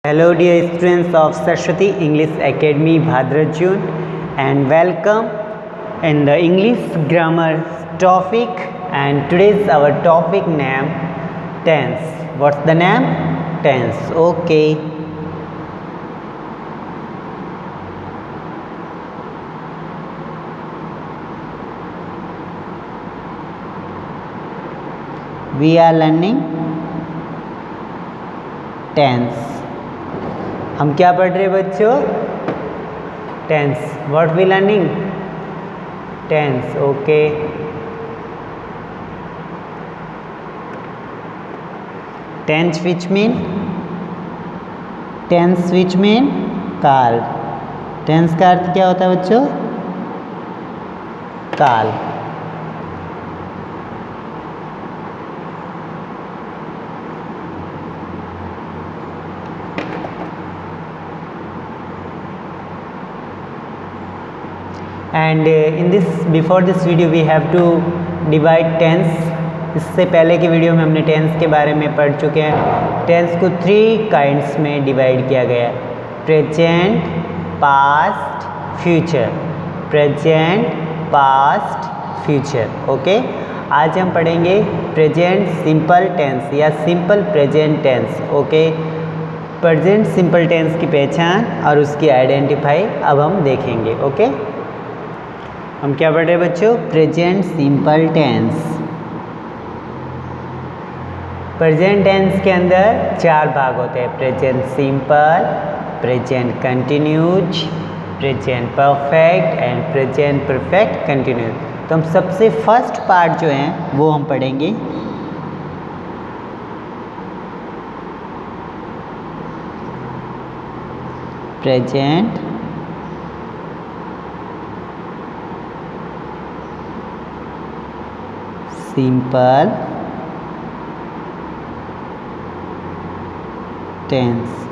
Hello dear students of Saraswati English Academy Bhadrajun and welcome in the English grammar topic, and today's our topic name tense. What's the name? Tense. Okay. We are learning tense. हम क्या पढ़ रहे बच्चों? Tense. What we learning? Tense. Okay. Tense which mean? Tense which mean काल. Tense का अर्थ क्या होता है बच्चों? काल. And in this before this video we have to divide tense. इससे पहले की वीडियो में हमने टेंस के बारे में पढ़ चुके हैं. टेंस को 3 काइंड्स में डिवाइड किया गया है: present, past, future. Present, past, future. Okay. आज हम पढ़ेंगे प्रेजेंट सिंपल टेंस या simple present tense. Okay. Present simple tense की पहचान और उसकी आइडेंटिफाई अब हम देखेंगे. ओके. हम क्या पढ़ रहे हैं बच्चों? Present simple tense. Present tense के अंदर 4 भाग होते हैं: present simple, present continuous, present perfect and present perfect continuous. तो हम सबसे फर्स्ट पार्ट जो है वो हम पढ़ेंगे प्रेजेंट सिंपल टेंस.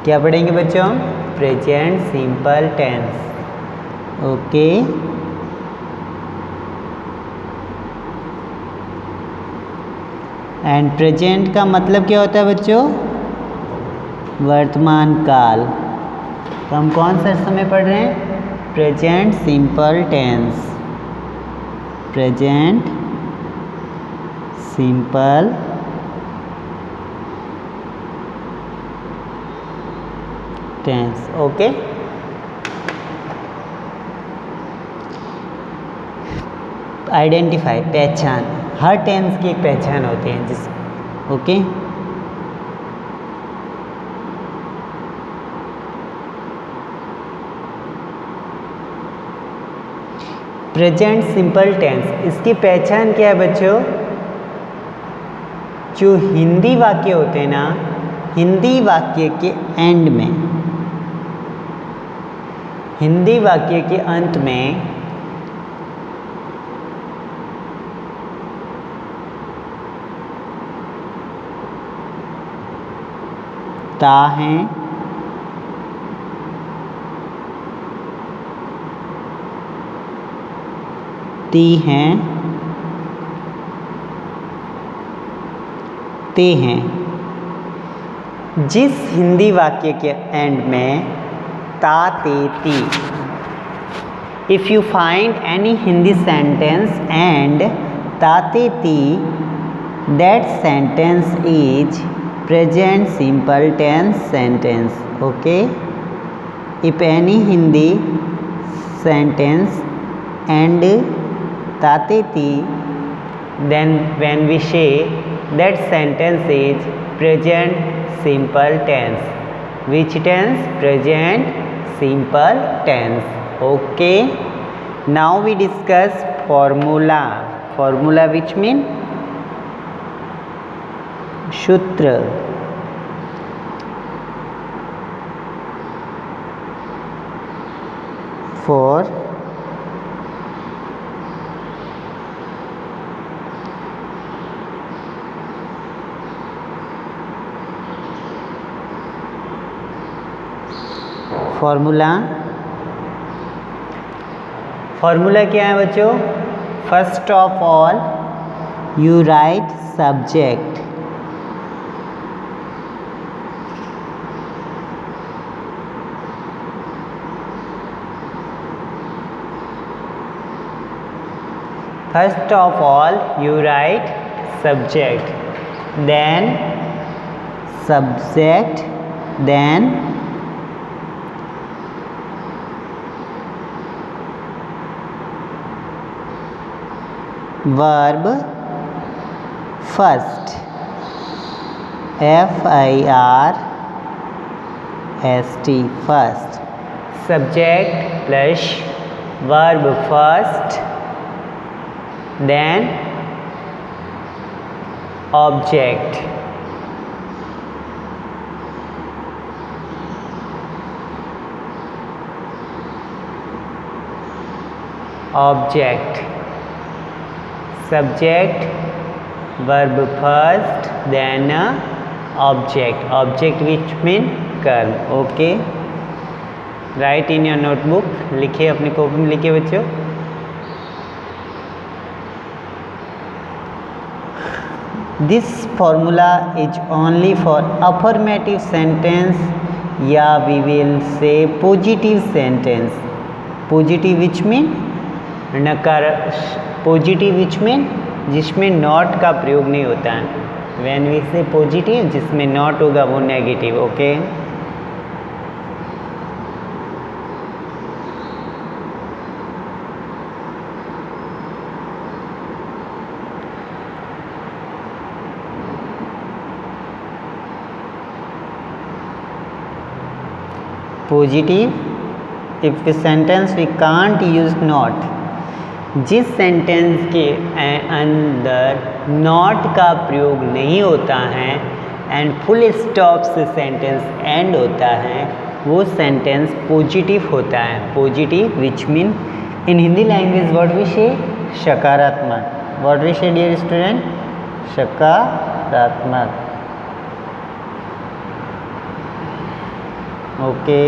क्या पढ़ेंगे बच्चों हम? Present simple tense. Okay. And present का मतलब क्या होता है बच्चों? वर्तमान काल. तो हम कौन सा समय पढ़ रहे हैं? Present simple tense. Present simple tense. Okay. Identify, पहचान. हर टेंस की एक पहचान होती है जिस. ओके. प्रेजेंट सिंपल टेंस, इसकी पहचान क्या है बच्चों? जो हिंदी वाक्य होते हैं ना, हिंदी वाक्य के एंड में, हिंदी वाक्य के अंत में ता है, ती हैं, ते हैं. जिस हिंदी वाक्य के एंड में ता, ते, ती, if you find any Hindi sentence and ता, ते, ती, that sentence is present simple tense sentence. Okay. If any Hindi sentence and tate ti, then when we say that sentence is present simple tense. Which tense? Present simple tense. Okay. Now we discuss formula. Formula which mean सूत्र. For formula. Formula क्या है बच्चों? First of all you right subject. First of all, you write subject, then subject, then verb first, FIRST, first. Subject plus verb first, then object. Object. Subject, verb first, then object. Object which mean कर्म. Okay. Write in your notebook. लिखिए अपनी copy में, लिखिए बच्चों. This formula is only for affirmative sentence, या we will say positive sentence. Positive which mean नकार, positive which mean जिसमें not का प्रयोग नहीं होता है. व्हेन वी से पॉजिटिव, जिसमें नॉट होगा वो negative. Okay. Positive, if sentence we can't use not. जिस सेंटेंस के अंदर नॉट का प्रयोग नहीं होता है एंड फुल स्टॉप से सेंटेंस एंड होता है, वो सेंटेंस पॉजिटिव होता है. Positive which mean in Hindi language what we say सकारात्मक. What we say dear student, सकारात्मक. ओके.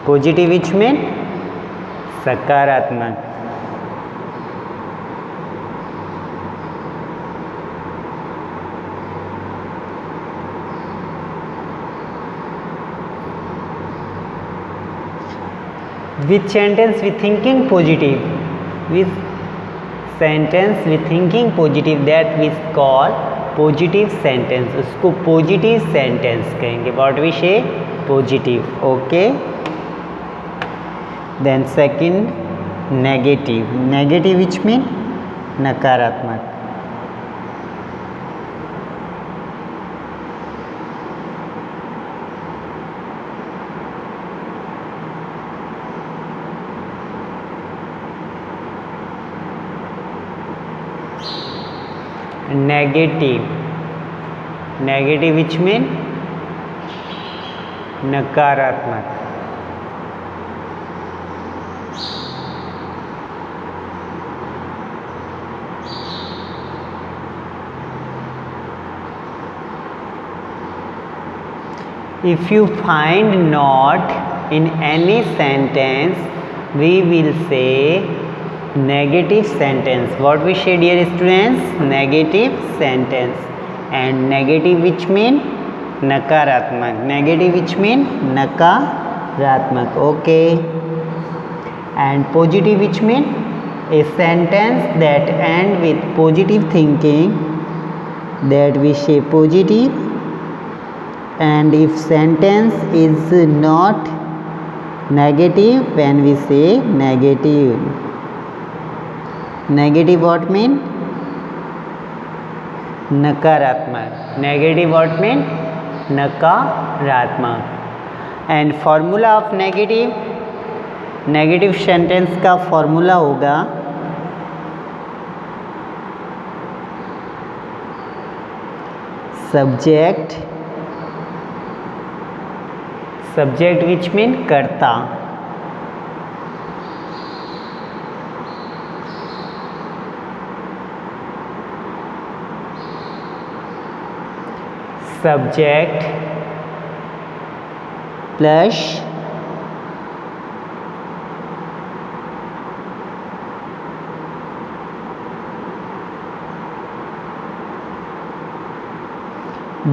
पॉजिटिव विच में सकारात्मक. With sentence we thinking positive, with sentence we thinking positive, that we call positive sentence. उसको positive sentence कहेंगे. What we say, positive. Okay. Then second, negative. Negative which mean नकारात्मक. Negative. Negative which mean नकारात्मक. If you find not in any sentence, we will say negative sentence. What we say dear students, negative sentence. And negative which mean nakaratmak. Negative which mean nakaratmak. Okay. And positive which mean a sentence that end with positive thinking, that we say positive. And if sentence is not negative, when we say negative. Negative what mean? नकारात्मक. Negative what mean? नकारात्मक. And formula of negative, negative sentence का formula होगा subject, subject which mean कर्ता, subject plus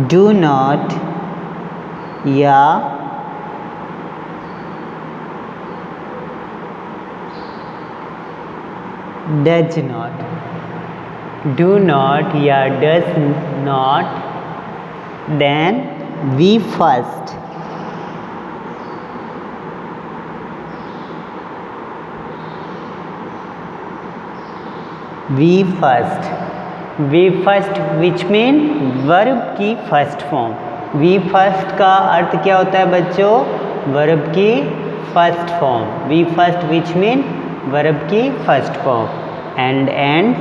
do not या does not, do not या does not, then V first, V first which mean verb की first form. V first का अर्थ क्या होता है बच्चों? वर्ब की first form. V first which mean verb की फर्स्ट फॉर्म। एंड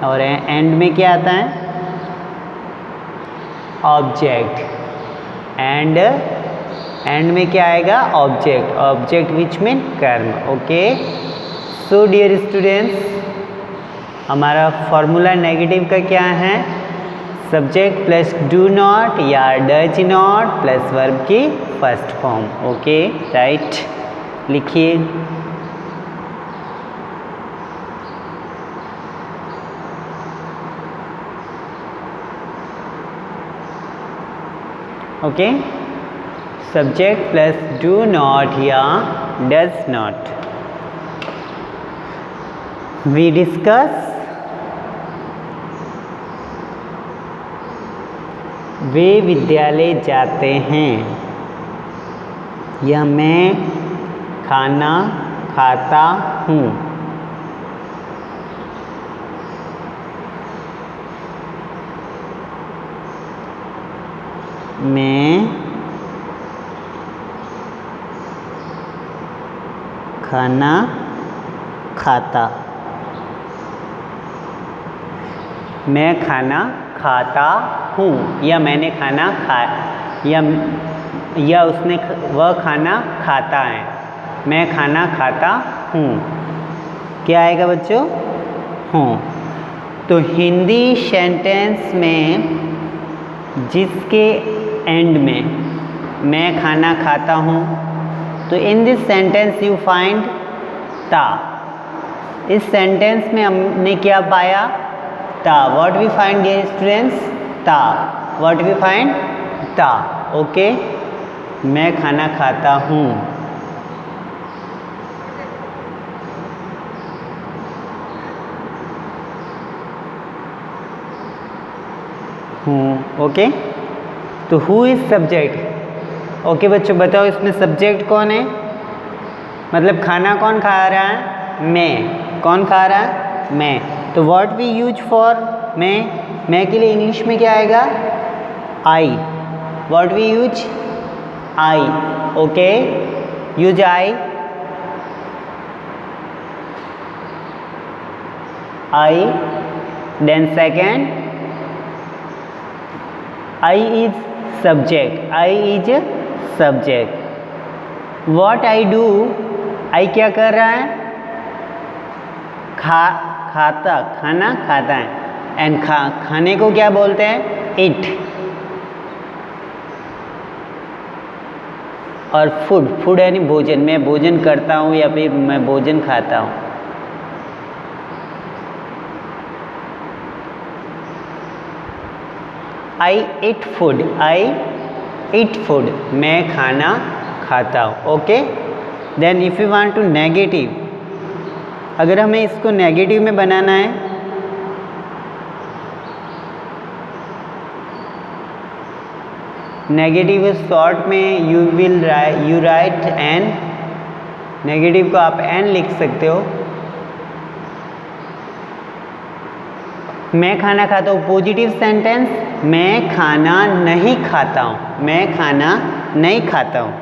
और एंड में क्या आता है? ऑब्जेक्ट। एंड में क्या आएगा? ऑब्जेक्ट विच मीन कर्म। ओके, सो डियर स्टूडेंट्स, हमारा फॉर्मूला नेगेटिव का क्या है? सब्जेक्ट प्लस डू नॉट या डज नॉट प्लस वर्ब की फर्स्ट फॉर्म। ओके, राइट, लिखिए। Okay, subject plus do not या डज नॉट। वी डिस्कस वे विद्यालय जाते हैं, या मैं खाना खाता हूँ। मैं खाना खाता, मैं खाना खाता हूँ, या मैंने खाना खाया, या उसने वह खाना खाता है। मैं खाना खाता हूँ, क्या आएगा बच्चों? हूँ। तो हिंदी सेंटेंस में जिसके एंड में मैं खाना खाता हूँ, तो in this sentence you find ता। इस सेंटेंस में हमने क्या पाया? ता। What we find dear students? ता। What we find? ता। ओके, मैं खाना खाता हूँ। ओके, तो हु इज सब्जेक्ट? ओके बच्चों, बताओ इसमें सब्जेक्ट कौन है? मतलब खाना कौन खा रहा है? मैं। कौन खा रहा है? मैं। तो व्हाट वी यूज फॉर मैं के लिए इंग्लिश में क्या आएगा? I. What we use? I. Okay, use I. I. Then second, I is subject. I is subject. What I do? I क्या कर रहा है? खाता, खाना खाता है। एंड खाने को क्या बोलते हैं? इट। और फूड यानी भोजन। मैं भोजन करता हूँ या फिर मैं भोजन खाता हूँ। I eat food. मैं खाना खाता हूँ। Okay, then if you want to negative, अगर हमें इसको नेगेटिव में बनाना है, नेगेटिव शॉर्ट में यू राइट एन। नेगेटिव को आप एन लिख सकते हो। मैं खाना खाता हूँ, पॉजिटिव सेंटेंस, मैं खाना नहीं खाता हूँ। मैं खाना नहीं खाता हूँ,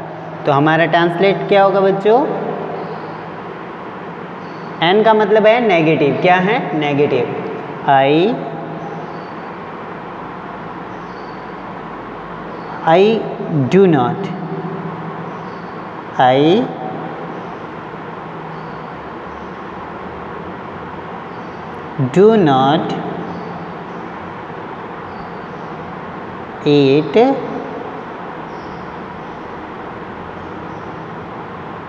तो हमारा ट्रांसलेट क्या होगा बच्चों? एन का मतलब है नेगेटिव। क्या है? Negative. I do not. I do not eat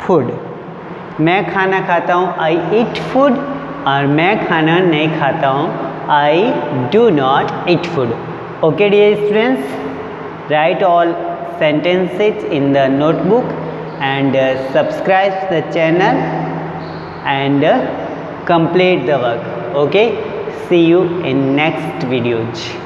food. मैं खाना खाता हूँ, आई ईट फूड, और मैं खाना नहीं खाता हूँ, I do not eat food. Okay dear students, write all sentences in the notebook and subscribe the channel and complete the work. Okay, see you in next videos.